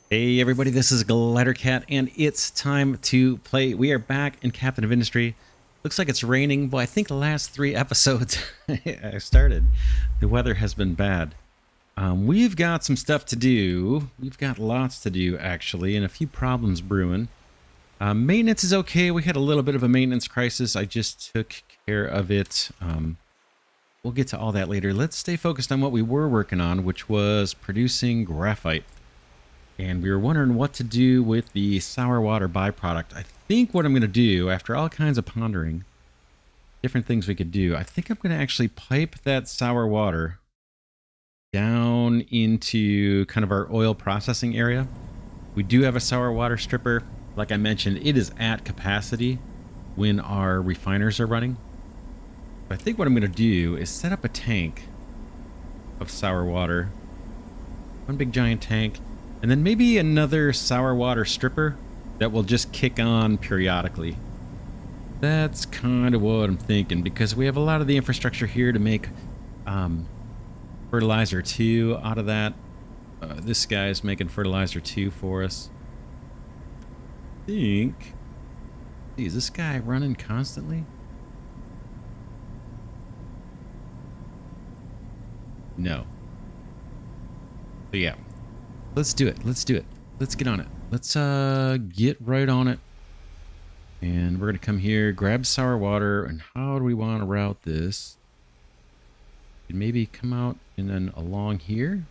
Hey everybody, this is Glidercat, and it's time to play. We are back in Captain of Industry. Looks like it's raining, but I think the last 3 episodes I started, the weather has been bad. We've got some stuff to do. We've got lots to do, actually, and a few problems brewing. Maintenance is okay. We had a little bit of a maintenance crisis. I just took care of it. We'll get to all that later. Let's stay focused on what we were working on, which was producing graphite. And we were wondering what to do with the sour water byproduct. I think what I'm going to do, after all kinds of pondering, different things we could do, I think I'm going to actually pipe that sour water down into kind of our oil processing area. We do have a sour water stripper. Like I mentioned, it is at capacity when our refiners are running. But I think what I'm going to do is set up a tank of sour water. One big giant tank. And then maybe another sour water stripper that will just kick on periodically. That's kind of what I'm thinking, because we have a lot of the infrastructure here to make fertilizer 2 out of that. This guy's making fertilizer 2 for us. I think... Is this guy running constantly? No. But yeah. Let's do it. Let's do it. Let's get on it. Let's get right on it. And we're going to come here, grab sour water. And how do we want to route this? Maybe come out and then along here.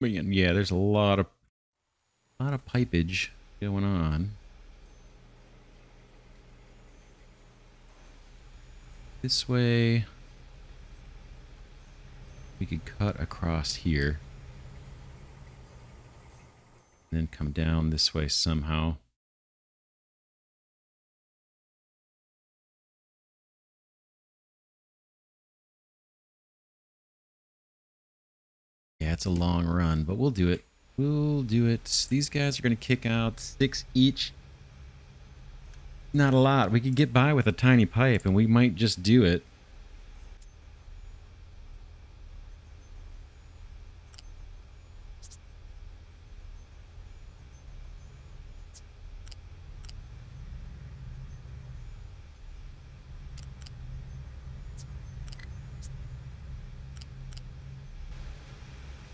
Yeah, there's a lot of pipage going on. This way. We could cut across here. And then come down this way somehow. Yeah, it's a long run, but we'll do it. We'll do it. These guys are going to kick out 6 each. Not a lot. We could get by with a tiny pipe, and we might just do it.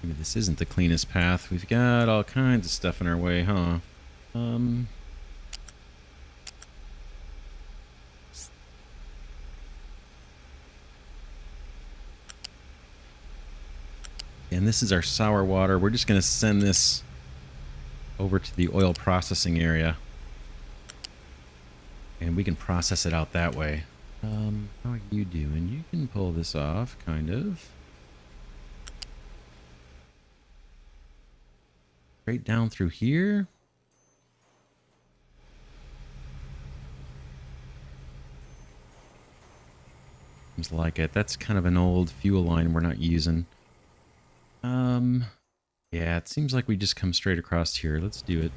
Maybe this isn't the cleanest path. We've got all kinds of stuff in our way, huh? And this is our sour water. We're just going to send this over to the oil processing area. And we can process it out that way. How are you doing? You can pull this off, kind of. Straight down through here. Seems like it. That's kind of an old fuel line we're not using. Yeah, it seems like we just come straight across here. Let's do it.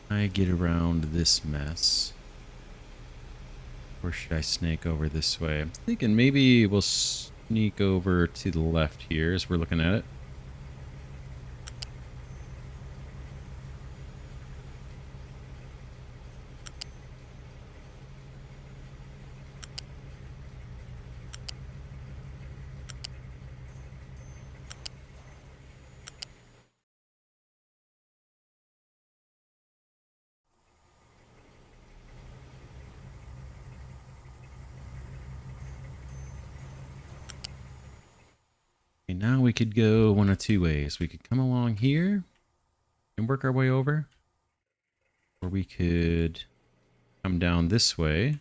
I get around this mess. Or should I snake over this way? I'm thinking maybe we'll sneak over to the left here as we're looking at it. Okay, now we could go one of 2 ways. We could come along here and work our way over. Or we could come down this way.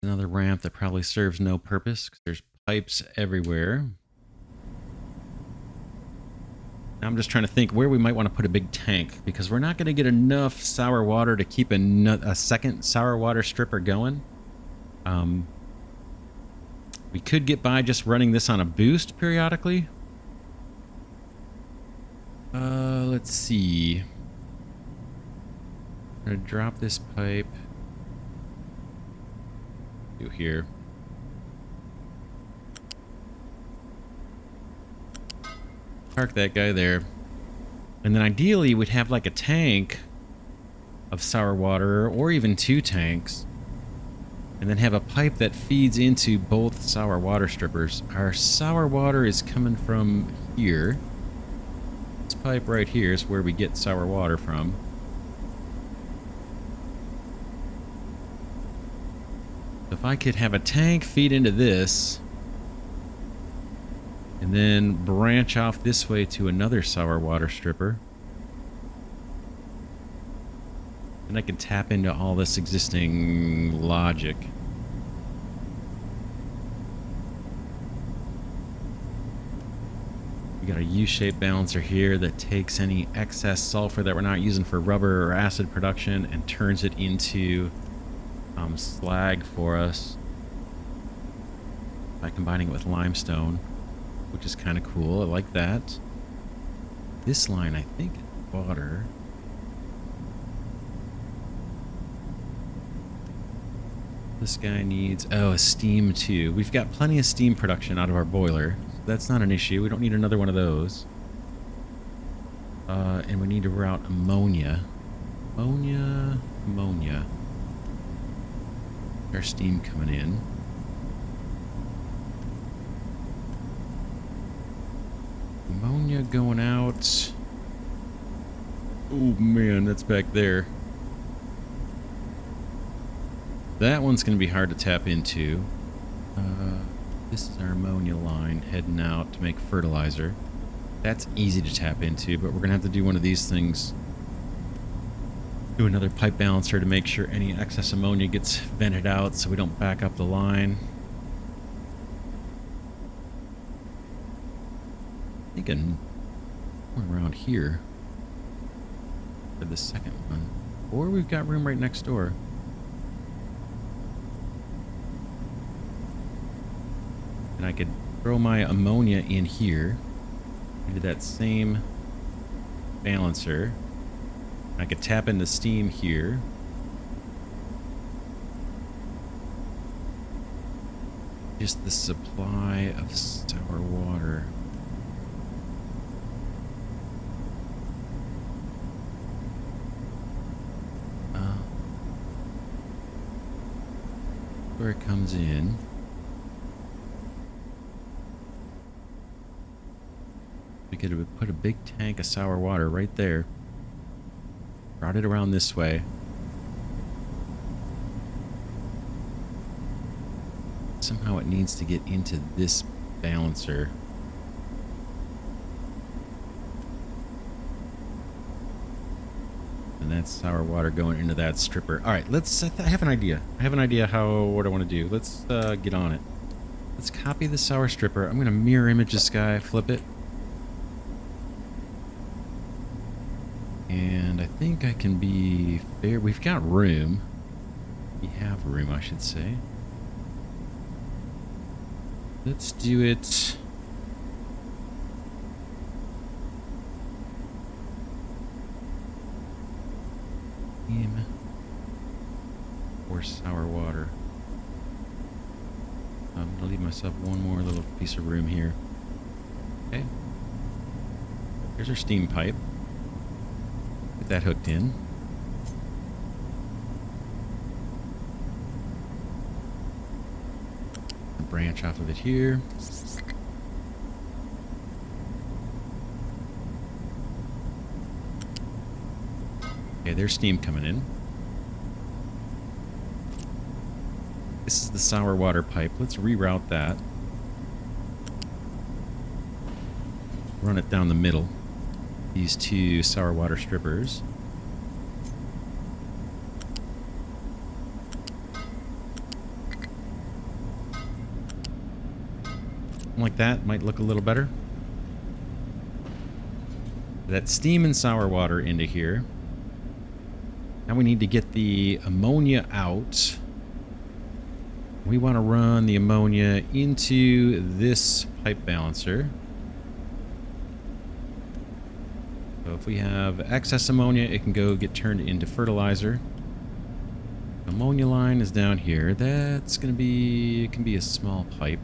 Another another ramp that probably serves no purpose because there's pipes everywhere. Now I'm just trying to think where we might want to put a big tank, because we're not going to get enough sour water to keep a second sour water stripper going. We could get by just running this on a boost periodically. Let's see. I'm going to drop this pipe through here. Park that guy there. And then ideally we'd have like a tank of sour water, or even 2 tanks. And then have a pipe that feeds into both sour water strippers. Our sour water is coming from here. This pipe right here is where we get sour water from. If I could have a tank feed into this, and then branch off this way to another sour water stripper, and I can tap into all this existing logic. We got a U-shaped balancer here that takes any excess sulfur that we're not using for rubber or acid production and turns it into slag for us by combining it with limestone, which is kind of cool. I like that. This line, I think, is water. This guy needs, oh, a steam too. We've got plenty of steam production out of our boiler. So that's not an issue. We don't need another one of those. And we need to route ammonia. Ammonia. Our steam coming in. Ammonia going out. Oh man, that's back there. That one's going to be hard to tap into. This is our ammonia line heading out to make fertilizer. That's easy to tap into, but we're going to have to do one of these things. Do another pipe balancer to make sure any excess ammonia gets vented out so we don't back up the line. Thinking around here for the second one. Or we've got room right next door. And I could throw my ammonia in here into that same balancer. I could tap into steam here. Just the supply of sour water. Where it comes in. We could put a big tank of sour water right there. Route it around this way. Somehow it needs to get into this balancer. And that's sour water going into that stripper. All right, I have an idea. I have an idea what I want to do. Let's get on it. Let's copy the sour stripper. I'm going to mirror image this guy, flip it. And I think I can be fair. We've got room. We have room, I should say. Let's do it. Or sour water. I'm going to leave myself one more little piece of room here. Okay. Here's our steam pipe. Get that hooked in. Branch off of it here. Okay, there's steam coming in. This is the sour water pipe. Let's reroute that. Run it down the middle. These 2 sour water strippers. Something like that might look a little better. That steam and sour water into here. Now we need to get the ammonia out. We want to run the ammonia into this pipe balancer. So if we have excess ammonia, it can go get turned into fertilizer. Ammonia line is down here. That's going to be, it can be a small pipe.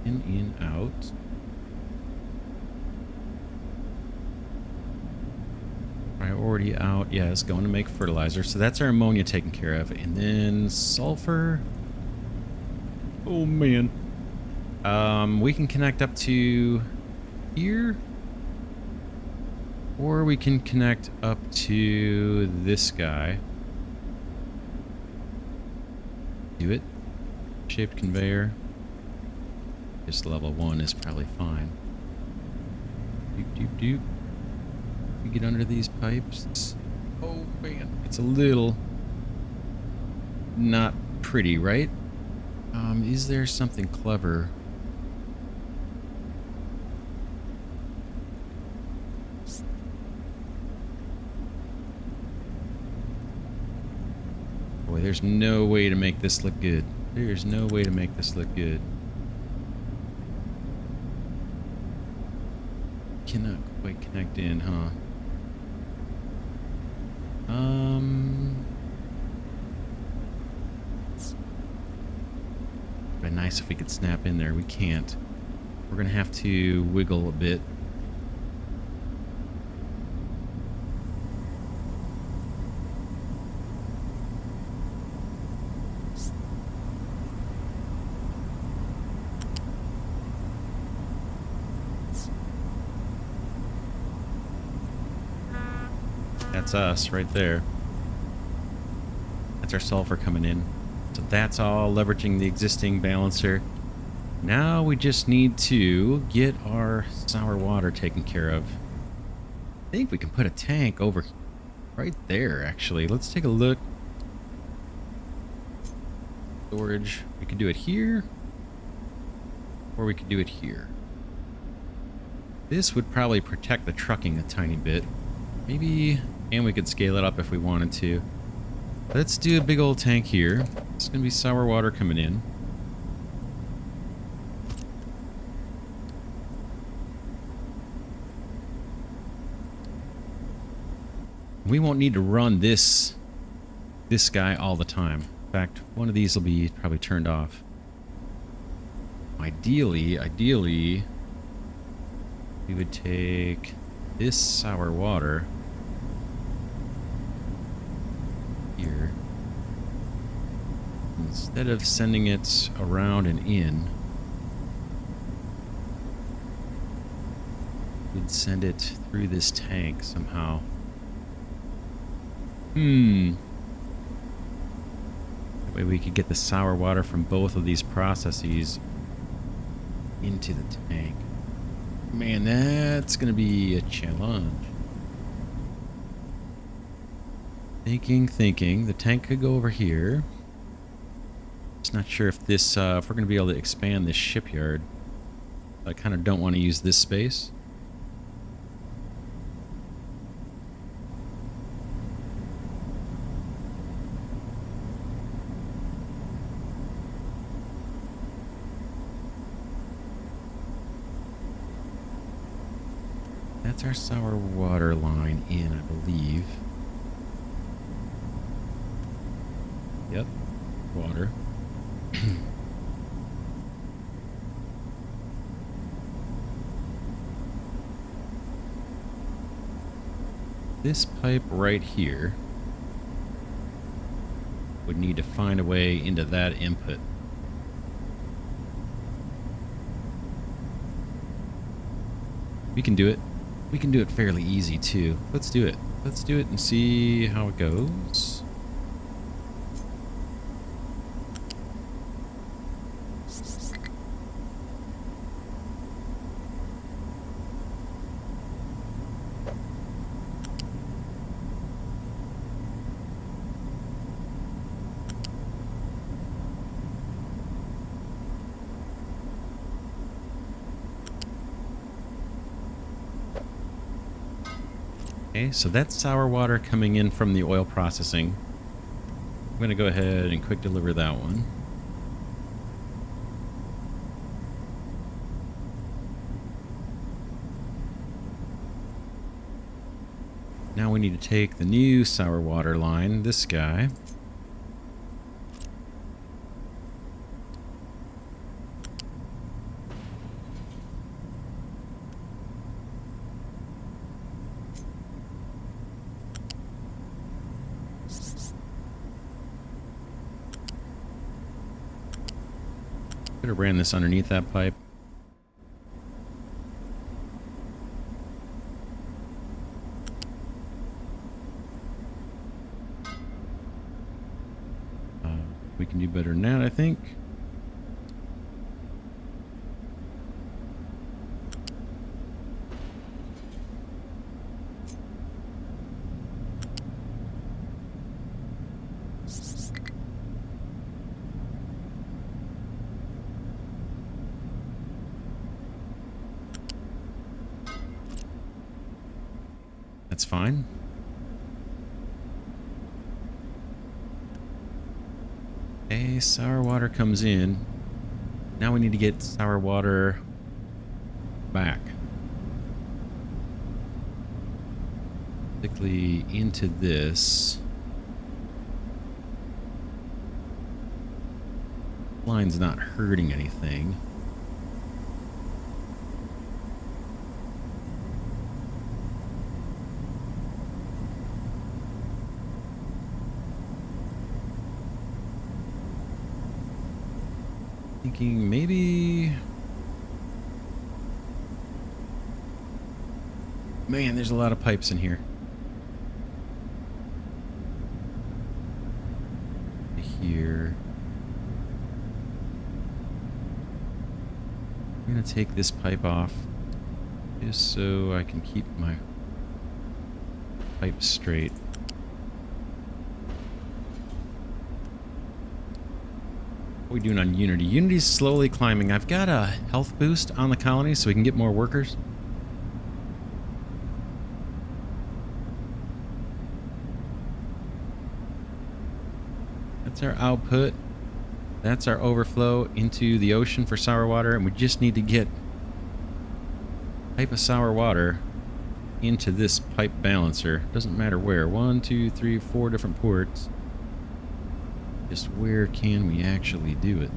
In, out. Priority out. Yeah, it's going to make fertilizer. So that's our ammonia taken care of. And then sulfur. Oh, man. We can connect up to here. Or we can connect up to this guy. Do it. Shaped conveyor. Just level 1 is probably fine. Doop, doop, doop. We get under these pipes. Oh man, it's a little not pretty, right? Is there something clever? Boy, there's no way to make this look good. There's no way to make this look good. Cannot quite connect in, huh? It'd be nice if we could snap in there. We can't. We're gonna have to wiggle a bit. That's us right there. That's our sulfur coming in. So that's all leveraging the existing balancer. Now we just need to get our sour water taken care of. I think we can put a tank over right there, actually. Let's take a look. Storage. We could do it here. Or we could do it here. This would probably protect the trucking a tiny bit. Maybe... And we could scale it up if we wanted to. Let's do a big old tank here. It's going to be sour water coming in. We won't need to run this guy all the time. In fact, one of these will be probably turned off. Ideally, we would take this sour water here. Instead of sending it around and in, we'd send it through this tank somehow. That way we could get the sour water from both of these processes into the tank. Man, that's gonna be a challenge. Thinking. The tank could go over here. Just not sure if this, if we're gonna be able to expand this shipyard. I kind of don't want to use this space. That's our sour water line in, I believe. Yep, water. This pipe right here would need to find a way into that input. We can do it. We can do it fairly easy too. Let's do it. Let's do it and see how it goes. Okay, so that's sour water coming in from the oil processing. I'm going to go ahead and quick deliver that one. Now we need to take the new sour water line, this guy. Could have ran this underneath that pipe. We can do better than that, I think. That's fine. Okay, sour water comes in. Now we need to get sour water back. Particularly into this. Line's not hurting anything. Thinking maybe... Man, there's a lot of pipes in here. Here. I'm going to take this pipe off just so I can keep my pipe straight. What are we doing on Unity? Unity's slowly climbing. I've got a health boost on the colony so we can get more workers. That's our output. That's our overflow into the ocean for sour water, and we just need to get a pipe of sour water into this pipe balancer. Doesn't matter where. 1, 2, 3, 4 different ports. Just where can we actually do it?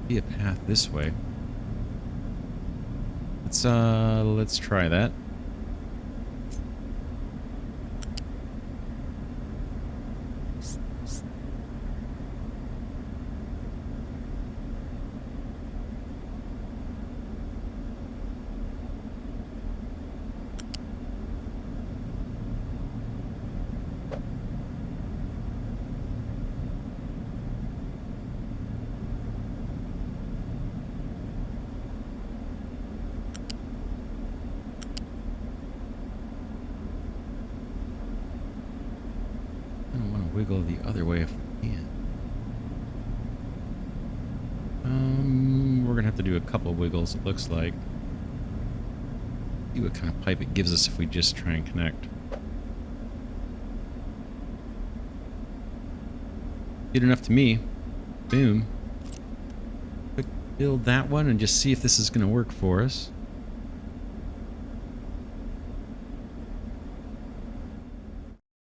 Be a path this way. Let's try that. Wiggle the other way if we can. We're gonna have to do a couple wiggles, it looks like. See what kind of pipe it gives us if we just try and connect. Good enough to me. Boom. Quick build that one and just see if this is gonna work for us.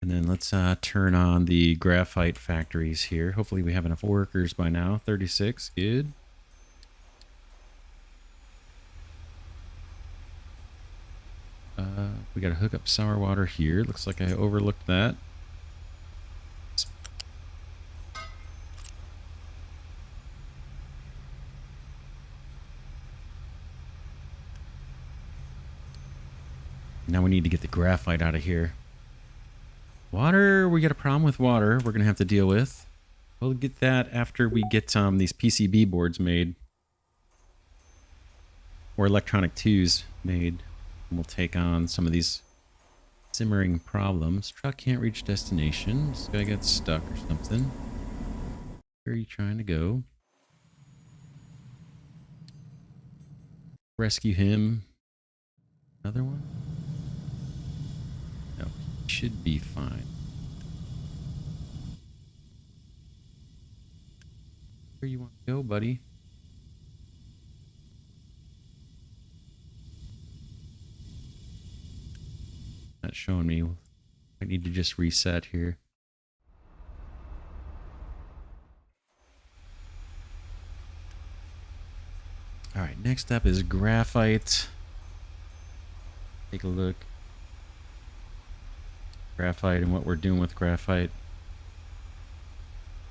And then let's turn on the graphite factories here. Hopefully we have enough workers by now. 36, good. We got to hook up sour water here. Looks like I overlooked that. Now we need to get the graphite out of here. Water, we got a problem with water we're going to have to deal with. We'll get that after we get these PCB boards made. Or electronic 2s made. And we'll take on some of these simmering problems. Truck can't reach destination. This guy got stuck or something. Where are you trying to go? Rescue him. Another one? No, should be fine. Where you want to go, buddy? Not showing me. I need to just reset here. All right, next up is graphite. Take a look. Graphite and what we're doing with graphite.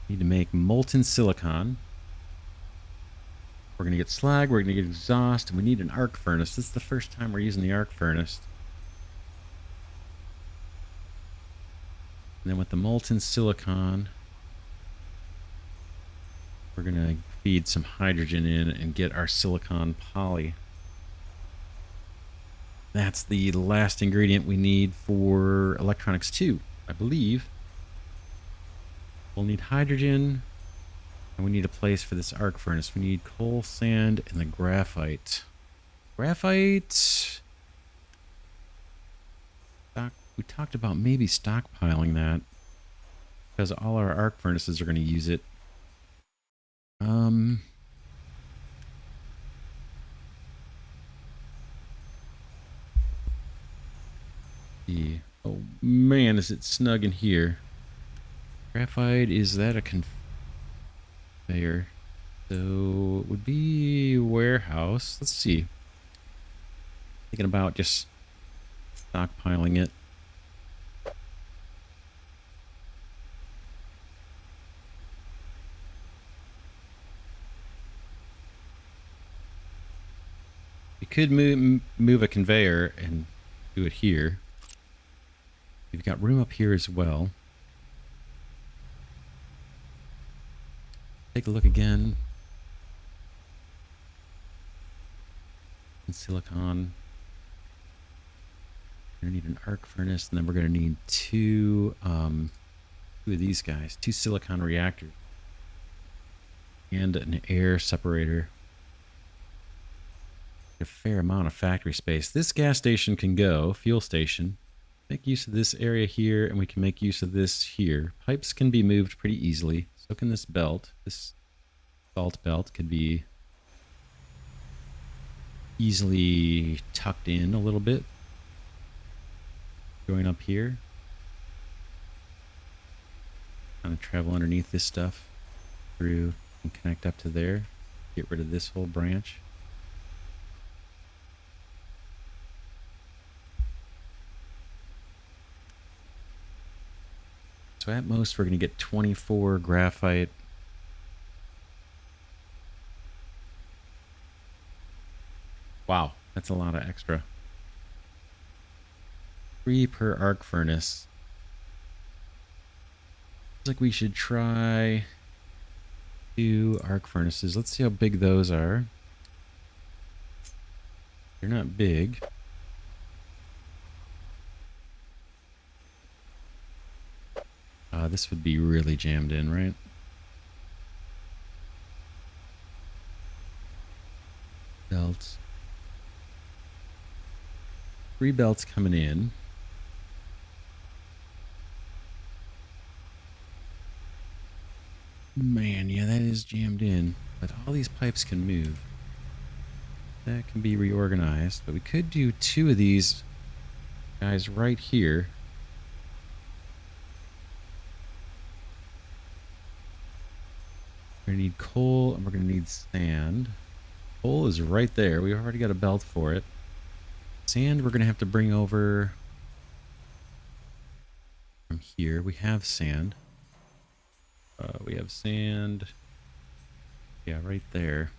Need to make molten silicon. We're going to get slag, we're going to get exhaust, and we need an arc furnace. This is the first time we're using the arc furnace. And then with the molten silicon, we're going to feed some hydrogen in and get our silicon poly. That's the last ingredient we need for electronics 2, I believe. We'll need hydrogen, and we need a place for this arc furnace. We need coal, sand, and the graphite. Graphite... We talked about maybe stockpiling that, because all our arc furnaces are going to use it. Oh man, is it snug in here? Graphite, is that a conveyor? So it would be warehouse. Let's see. Thinking about just stockpiling it. You could move a conveyor and do it here. You've got room up here as well. Take a look again. And silicon. We're gonna need an arc furnace, and then we're gonna need two of these guys, 2 silicon reactors, and an air separator. A fair amount of factory space. This gas station can go, fuel station. Make use of this area here, and we can make use of this here. Pipes can be moved pretty easily. So can this belt. This salt belt could be easily tucked in a little bit. Going up here. Kind of travel underneath this stuff through and connect up to there. Get rid of this whole branch. So at most, we're going to get 24 graphite. Wow, that's a lot of extra. 3 per arc furnace. Looks like we should try 2 arc furnaces. Let's see how big those are. They're not big. This would be really jammed in, right? Belts. 3 belts coming in. Man, yeah, that is jammed in. But all these pipes can move. That can be reorganized. But we could do 2 of these guys right here. We're going to need coal, and we're going to need sand. Coal is right there. We've already got a belt for it. Sand we're going to have to bring over from here. We have sand. We have sand. Yeah, right there.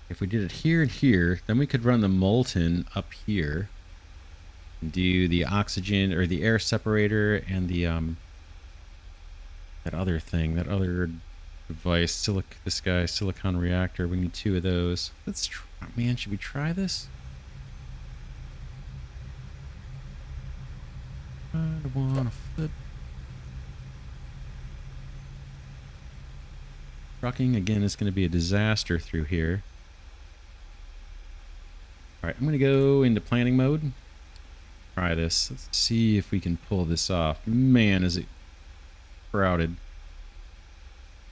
If we did it here and here, then we could run the molten up here and do the oxygen or the air separator and the that other thing, that other device, this guy, silicon reactor. We need 2 of those. Let's try, man, should we try this? I don't want to flip. Trucking, again, is going to be a disaster through here. All right, I'm going to go into planning mode. Try this. Let's see if we can pull this off. Man, is it crowded.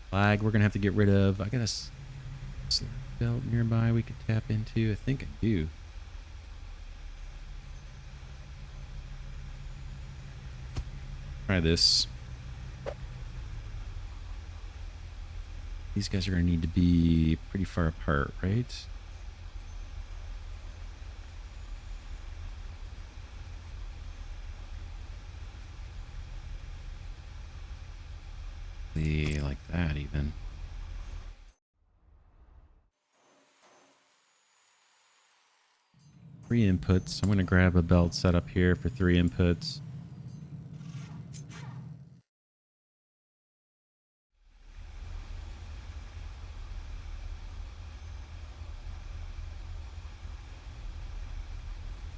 Flag we're going to have to get rid of. I got a belt nearby we could tap into. I think I do. Try this. These guys are going to need to be pretty far apart, right? Like that even. Three inputs. I'm going to grab a belt set up here for 3 inputs.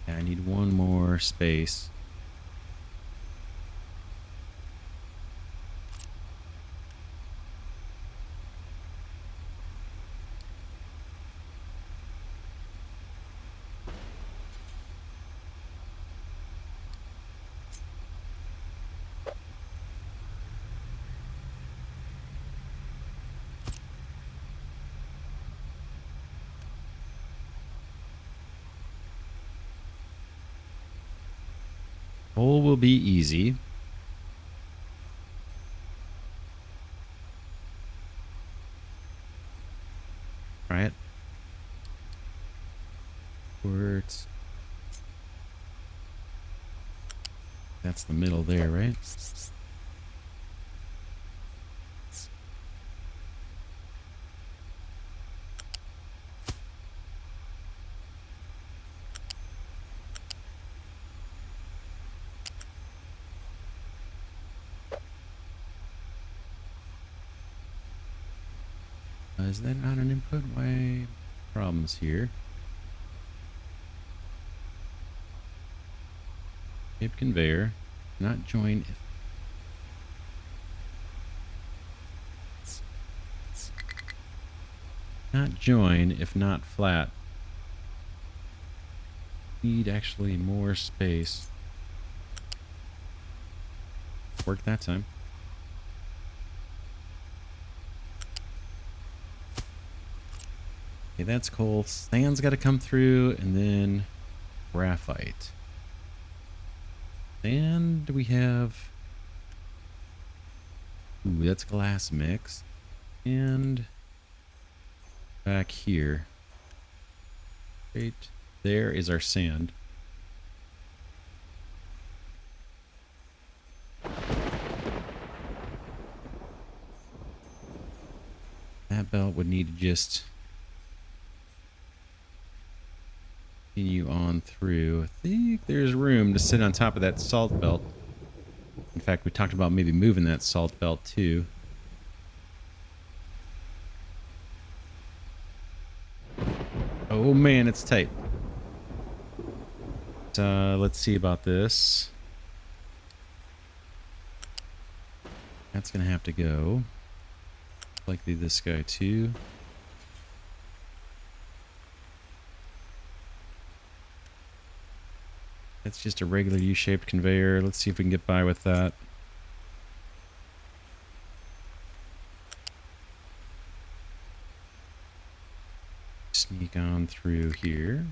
Yeah, I need one more space. Hole will be easy. Try it. Quartz. That's the middle there, right? Is that not an input? Why problems here? Shape conveyor. Not join if not join if not flat. Need actually more space. Worked that time. Okay, that's cool. Sand's got to come through, and then graphite. And we have... Ooh, that's glass mix. And back here. Right there is our sand. That belt would need to just continue on through. I think there's room to sit on top of that salt belt. In fact, we talked about maybe moving that salt belt too. Oh man, it's tight. Let's see about this. That's gonna have to go. Likely this guy too. That's just a regular U-shaped conveyor. Let's see if we can get by with that. Sneak on through here.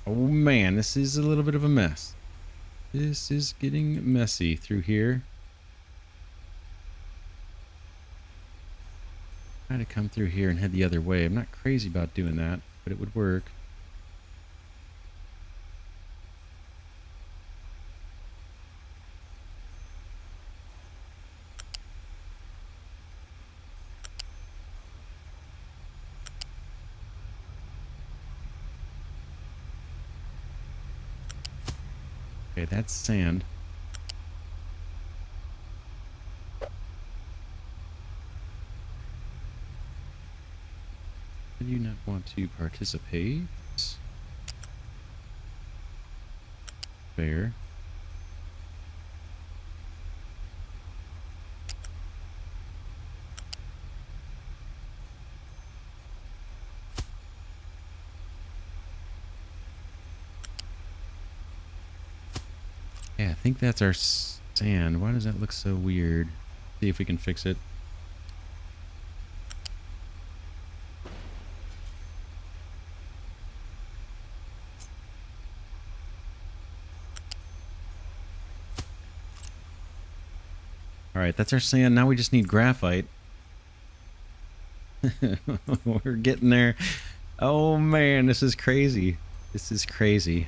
Oh man, this is a little bit of a mess. This is getting messy through here. Try to come through here and head the other way. I'm not crazy about doing that, but it would work. Okay, that's sand. I do not want to participate. Fair. Yeah, I think that's our sand. Why does that look so weird? See if we can fix it. All right, that's our sand. Now we just need graphite. We're getting there. Oh man, this is crazy. This is crazy.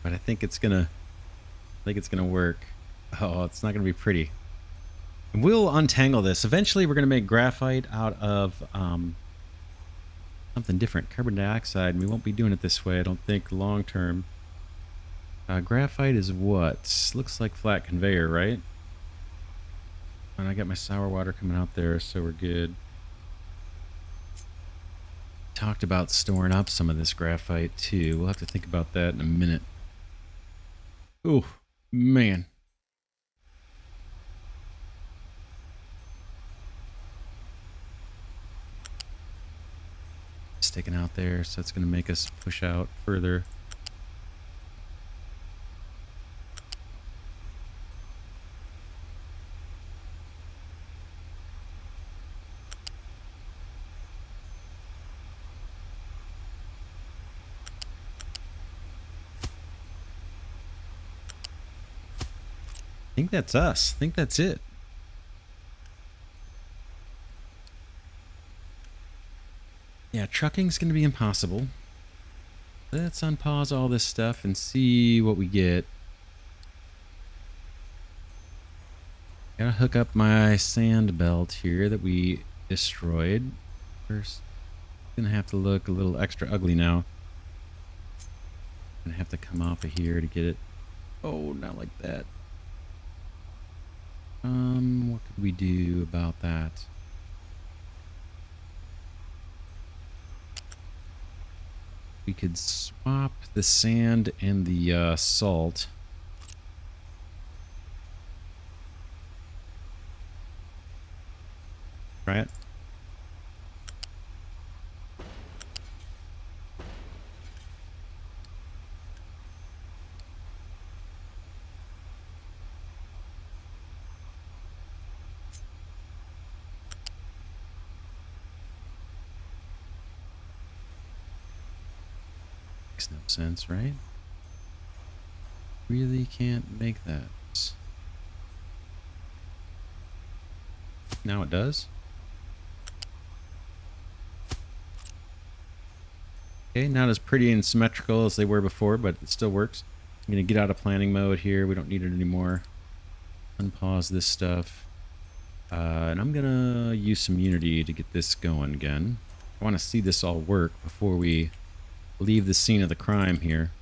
But I think it's gonna work. Oh, it's not gonna be pretty. And we'll untangle this. Eventually we're gonna make graphite out of something different. Carbon dioxide. And we won't be doing it this way, I don't think, long term. Graphite is what? Looks like flat conveyor, right? And I got my sour water coming out there, so we're good. Talked about storing up some of this graphite too. We'll have to think about that in a minute. Oh, man. Sticking out there, so that's going to make us push out further. I think that's us. I think that's it. Yeah, trucking's going to be impossible. Let's unpause all this stuff and see what we get. Gotta hook up my sand belt here that we destroyed. First, gonna have to look a little extra ugly now. Gonna have to come off of here to get it. Oh, not like that. What could we do about that? We could swap the sand and the salt. Try it. Makes no sense, right? Really can't make that. Now it does. Okay, not as pretty and symmetrical as they were before, but it still works. I'm going to get out of planning mode here. We don't need it anymore. Unpause this stuff. And I'm going to use some Unity to get this going again. I want to see this all work before we leave the scene of the crime here.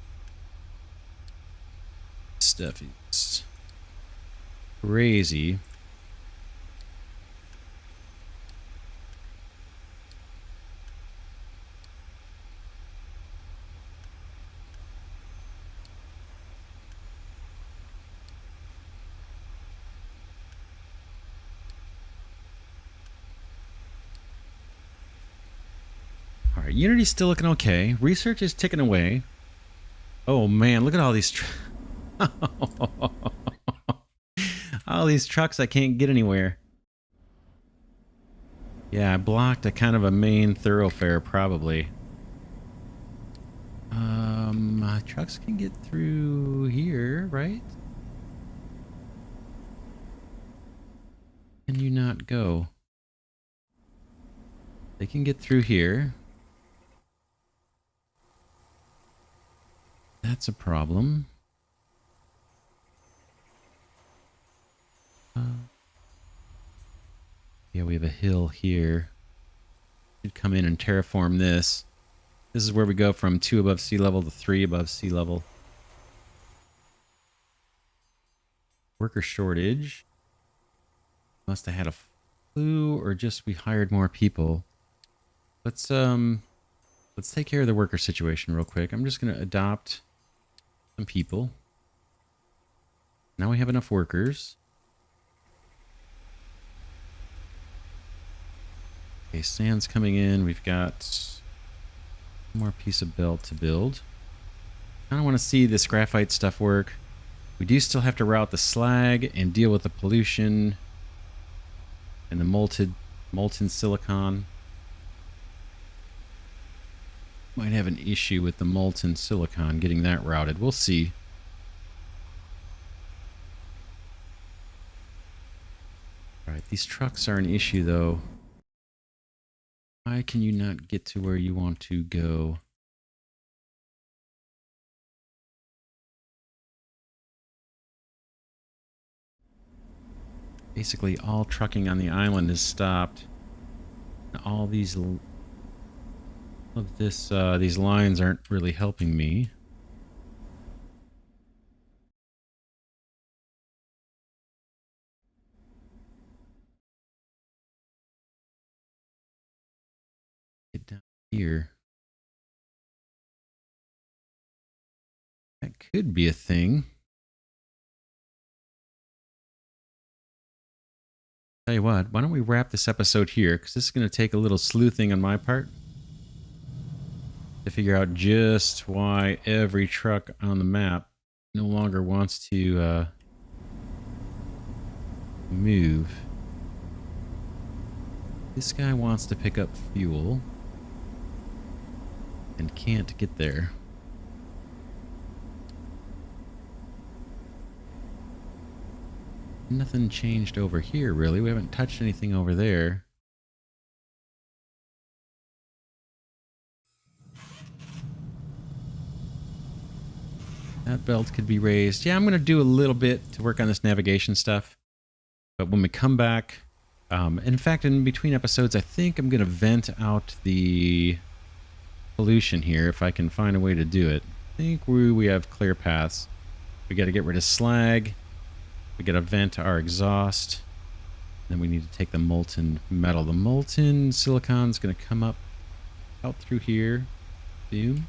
Stuff is crazy. All right, Unity's still looking okay. Research is ticking away. Oh man, look at all these all these trucks I can't get anywhere. Yeah, I blocked a kind of a main thoroughfare probably. Trucks can get through here, right? Can you not go? They can get through here. That's a problem. Yeah, we have a hill here. Should come in and terraform this. This is where we go from 2 above sea level to 3 above sea level. Worker shortage. Must have had a flu or just we hired more people. Let's take care of the worker situation real quick. I'm just gonna adopt some people. Now we have enough workers. Okay, sand's coming in. We've got one more piece of belt to build. I don't want to see this graphite stuff work. We do still have to route the slag and deal with the pollution and the molten silicon. Might have an issue with the molten silicon getting that routed. We'll see. Alright, these trucks are an issue though. Why can you not get to where you want to go? Basically, all trucking on the island is stopped. All these these lines aren't really helping me. Get down here. That could be a thing. Tell you what, why don't we wrap this episode here? Because this is going to take a little sleuthing on my part to figure out just why every truck on the map no longer wants to move. This guy wants to pick up fuel and can't get there. Nothing changed over here, really. We haven't touched anything over there. That belt could be raised. Yeah, I'm going to do a little bit to work on this navigation stuff. But when we come back, in fact, in between episodes, I think I'm going to vent out the pollution here if I can find a way to do it. I think we have clear paths. We got to get rid of slag. We got to vent our exhaust. Then we need to take the molten metal. The molten silicon is going to come up out through here. Boom.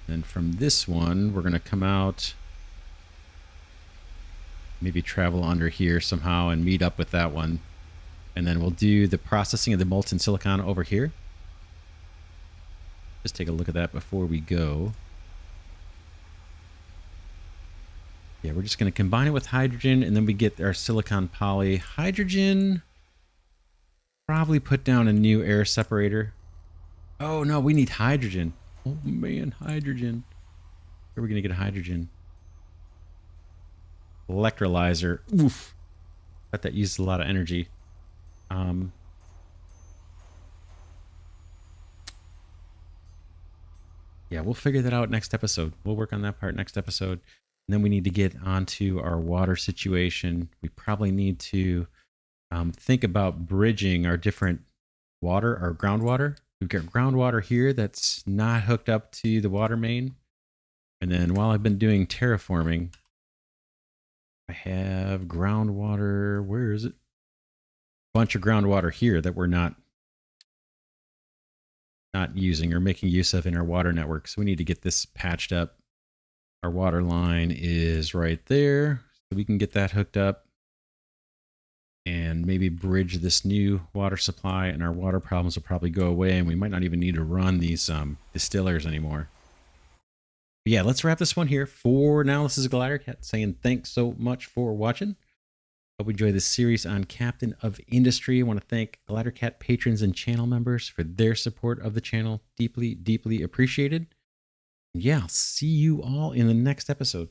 Then from this one, we're going to come out, maybe travel under here somehow and meet up with that one. And then we'll do the processing of the molten silicon over here. Just take a look at that before we go. Yeah, we're just going to combine it with hydrogen, and then we get our silicon poly. Hydrogen, probably put down a new air separator. Oh, no, we need hydrogen. Oh, man, hydrogen. Where are we going to get hydrogen? Electrolyzer. Oof. Bet that uses a lot of energy. Yeah, we'll figure that out next episode. We'll work on that part next episode. And then we need to get onto our water situation. We probably need to think about bridging our different water, our groundwater. We've got groundwater here that's not hooked up to the water main. And then while I've been doing terraforming, I have groundwater. Where is it? A bunch of groundwater here that we're not using or making use of in our water network. So we need to get this patched up. Our water line is right there, so we can get that hooked up and maybe bridge this new water supply, and our water problems will probably go away, and we might not even need to run these distillers anymore. But yeah, let's wrap this one here. For now, this is Glidercat saying thanks so much for watching. Hope you enjoy this series on Captain of Industry. I want to thank Glidercat patrons and channel members for their support of the channel. Deeply, deeply appreciated. Yeah, I'll see you all in the next episode.